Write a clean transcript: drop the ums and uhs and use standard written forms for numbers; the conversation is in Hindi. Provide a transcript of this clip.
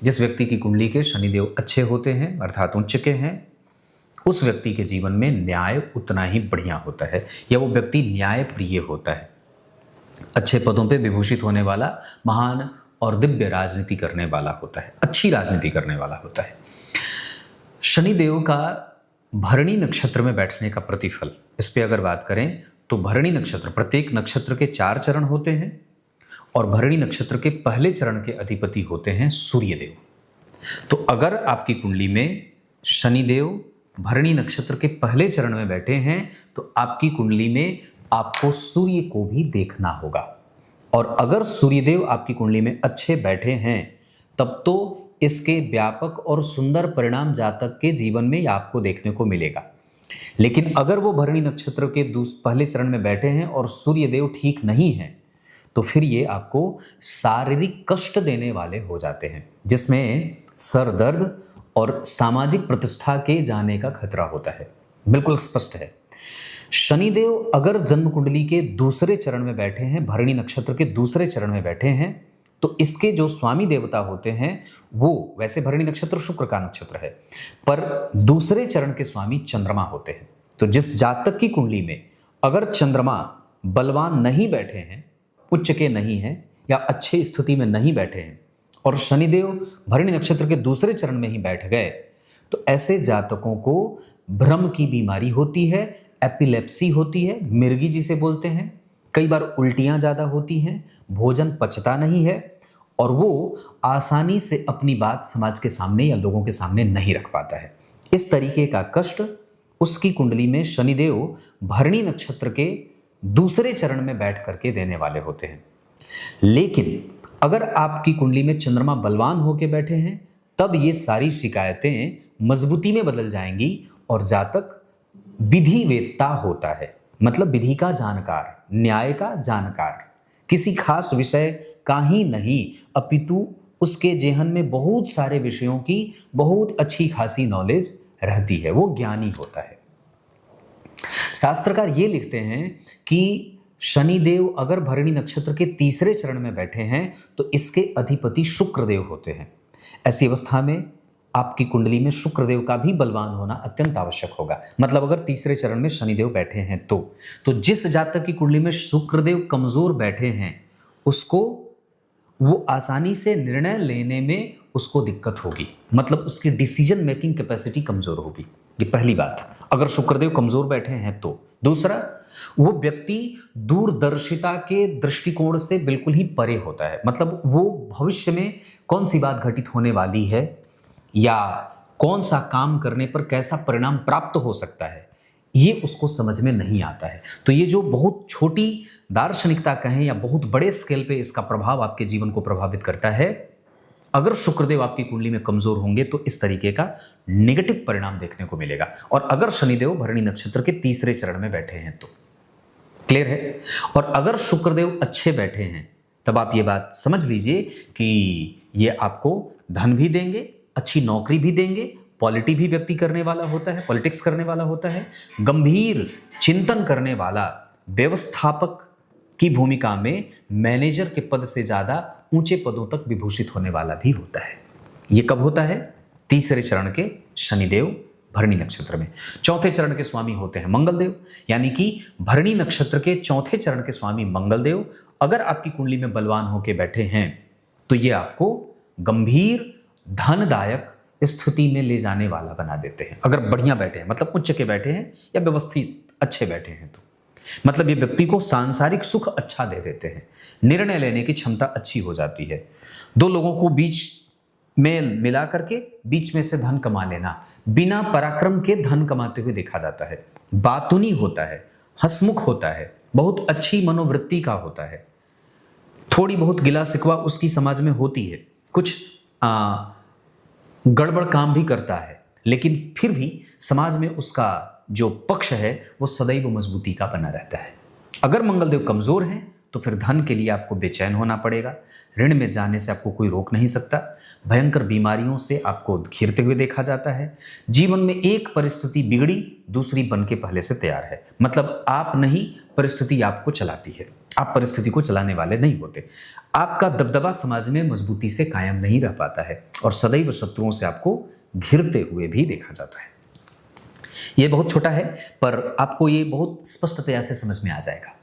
जिस व्यक्ति की कुंडली के शनिदेव अच्छे होते हैं अर्थात उच्च के हैं, उस व्यक्ति के जीवन में न्याय उतना ही बढ़िया होता है या वो व्यक्ति न्याय प्रिय होता है, अच्छे पदों पे विभूषित होने वाला, महान और दिव्य राजनीति करने वाला होता है, अच्छी राजनीति करने वाला होता है। शनिदेव का भरणी नक्षत्र में बैठने का प्रतिफल, इस पे अगर बात करें तो भरणी नक्षत्र, प्रत्येक नक्षत्र के 4 चरण होते हैं और भरणी नक्षत्र के पहले चरण के अधिपति होते हैं सूर्यदेव। तो अगर आपकी कुंडली में शनिदेव भरणी नक्षत्र के पहले चरण में बैठे हैं तो आपकी कुंडली में आपको सूर्य को भी देखना होगा। और अगर सूर्यदेव आपकी कुंडली में अच्छे बैठे हैं तब तो इसके व्यापक और सुंदर परिणाम जातक के जीवन में आपको देखने को मिलेगा। लेकिन अगर वो भरणी नक्षत्र के पहले चरण में बैठे हैं और सूर्यदेव ठीक नहीं है तो फिर ये आपको शारीरिक कष्ट देने वाले हो जाते हैं, जिसमें सर दर्द और सामाजिक प्रतिष्ठा के जाने का खतरा होता है। बिल्कुल स्पष्ट है। शनिदेव अगर जन्म कुंडली के दूसरे चरण में बैठे हैं, भरणी नक्षत्र के दूसरे चरण में बैठे हैं, तो इसके जो स्वामी देवता होते हैं वो, वैसे भरणी नक्षत्र शुक्र का नक्षत्र है, पर दूसरे चरण के स्वामी चंद्रमा होते हैं। तो जिस जातक की कुंडली में अगर चंद्रमा बलवान नहीं बैठे हैं, उच्च के नहीं हैं या अच्छी स्थिति में नहीं बैठे हैं और शनिदेव भरणी नक्षत्र के दूसरे चरण में ही बैठ गए तो ऐसे जातकों को भ्रम की बीमारी होती है, एपिलेप्सी होती है, मिर्गी जिसे बोलते हैं, कई बार उल्टियां ज़्यादा होती हैं, भोजन पचता नहीं है और वो आसानी से अपनी बात समाज के सामने या लोगों के सामने नहीं रख पाता है। इस तरीके का कष्ट उसकी कुंडली में शनिदेव भरणी नक्षत्र के दूसरे चरण में बैठ करके देने वाले होते हैं। लेकिन अगर आपकी कुंडली में चंद्रमा बलवान होकर बैठे हैं तब ये सारी शिकायतें मजबूती में बदल जाएंगी और जातक विधिवेत्ता होता है, मतलब विधि का जानकार, न्याय का जानकार, किसी खास विषय का ही नहीं अपितु उसके जेहन में बहुत सारे विषयों की बहुत अच्छी खासी नॉलेज रहती है, वो ज्ञानी होता है। शास्त्रकार ये लिखते हैं कि शनिदेव अगर भरणी नक्षत्र के तीसरे चरण में बैठे हैं तो इसके अधिपति शुक्रदेव होते हैं। ऐसी अवस्था में आपकी कुंडली में शुक्रदेव का भी बलवान होना अत्यंत आवश्यक होगा। मतलब अगर तीसरे चरण में शनिदेव बैठे हैं तो जिस जातक की कुंडली में शुक्रदेव कमजोर बैठे हैं उसको वो आसानी से निर्णय लेने में उसको दिक्कत होगी, मतलब उसकी डिसीजन मेकिंग कैपेसिटी कमजोर होगी। ये पहली बात, अगर शुक्रदेव कमजोर बैठे हैं तो। दूसरा, वो व्यक्ति दूरदर्शिता के दृष्टिकोण से बिल्कुल ही परे होता है, मतलब वो भविष्य में कौन सी बात घटित होने वाली है या कौन सा काम करने पर कैसा परिणाम प्राप्त हो सकता है ये उसको समझ में नहीं आता है। तो ये जो बहुत छोटी दार्शनिकता कहें या बहुत बड़े स्केल पे इसका प्रभाव आपके जीवन को प्रभावित करता है, अगर शुक्रदेव आपकी कुंडली में कमजोर होंगे तो इस तरीके का नेगेटिव परिणाम देखने को मिलेगा। और अगर शनिदेव भरणी नक्षत्र के तीसरे चरण में बैठे हैं तो क्लियर है। और अगर शुक्रदेव अच्छे बैठे हैं तब आप ये बात समझ लीजिए कि ये आपको धन भी देंगे, अच्छी नौकरी भी देंगे, पॉलिटी भी व्यक्ति करने वाला होता है, पॉलिटिक्स करने वाला होता है, गंभीर चिंतन करने वाला, व्यवस्थापक की भूमिका में मैनेजर के पद से ज्यादा ऊंचे पदों तक विभूषित होने वाला भी होता है। ये कब होता है? तीसरे चरण के शनिदेव भरणी नक्षत्र में। चौथे चरण के स्वामी होते हैं मंगलदेव, यानी कि भरणी नक्षत्र के चौथे चरण के स्वामी मंगलदेव अगर आपकी कुंडली में बलवान होकर बैठे हैं तो ये आपको गंभीर धनदायक स्थिति में ले जाने वाला बना देते हैं। अगर बढ़िया बैठे हैं, मतलब उच्च के बैठे हैं या व्यवस्थित अच्छे बैठे हैं तो मतलब ये व्यक्ति को सांसारिक सुख अच्छा दे देते हैं, निर्णय लेने की क्षमता अच्छी हो जाती है, दो लोगों को बीच में मिला करके बीच में से धन कमा लेना, बिना पराक्रम के धन कमाते हुए देखा जाता है, बातूनी होता है, हंसमुख होता है, बहुत अच्छी मनोवृत्ति का होता है, थोड़ी बहुत गिला शिकवा उसकी समाज में होती है, कुछ गड़बड़ काम भी करता है, लेकिन फिर भी समाज में उसका जो पक्ष है वो सदैव मजबूती का बना रहता है। अगर मंगलदेव कमजोर हैं तो फिर धन के लिए आपको बेचैन होना पड़ेगा। ऋण में जाने से आपको कोई रोक नहीं सकता। भयंकर बीमारियों से आपको घिरते हुए देखा जाता है। जीवन में एक परिस्थिति बिगड़ी, दूसरी बन के पहले से तैयार है। मतलब आप नहीं, परिस्थिति आपको चलाती है, आप परिस्थिति को चलाने वाले नहीं होते। आपका दबदबा समाज में मजबूती से कायम नहीं रह पाता है और सदैव शत्रुओं से आपको घिरते हुए भी देखा जाता है। ये बहुत छोटा है पर आपको ये बहुत स्पष्टतया से समझ में आ जाएगा।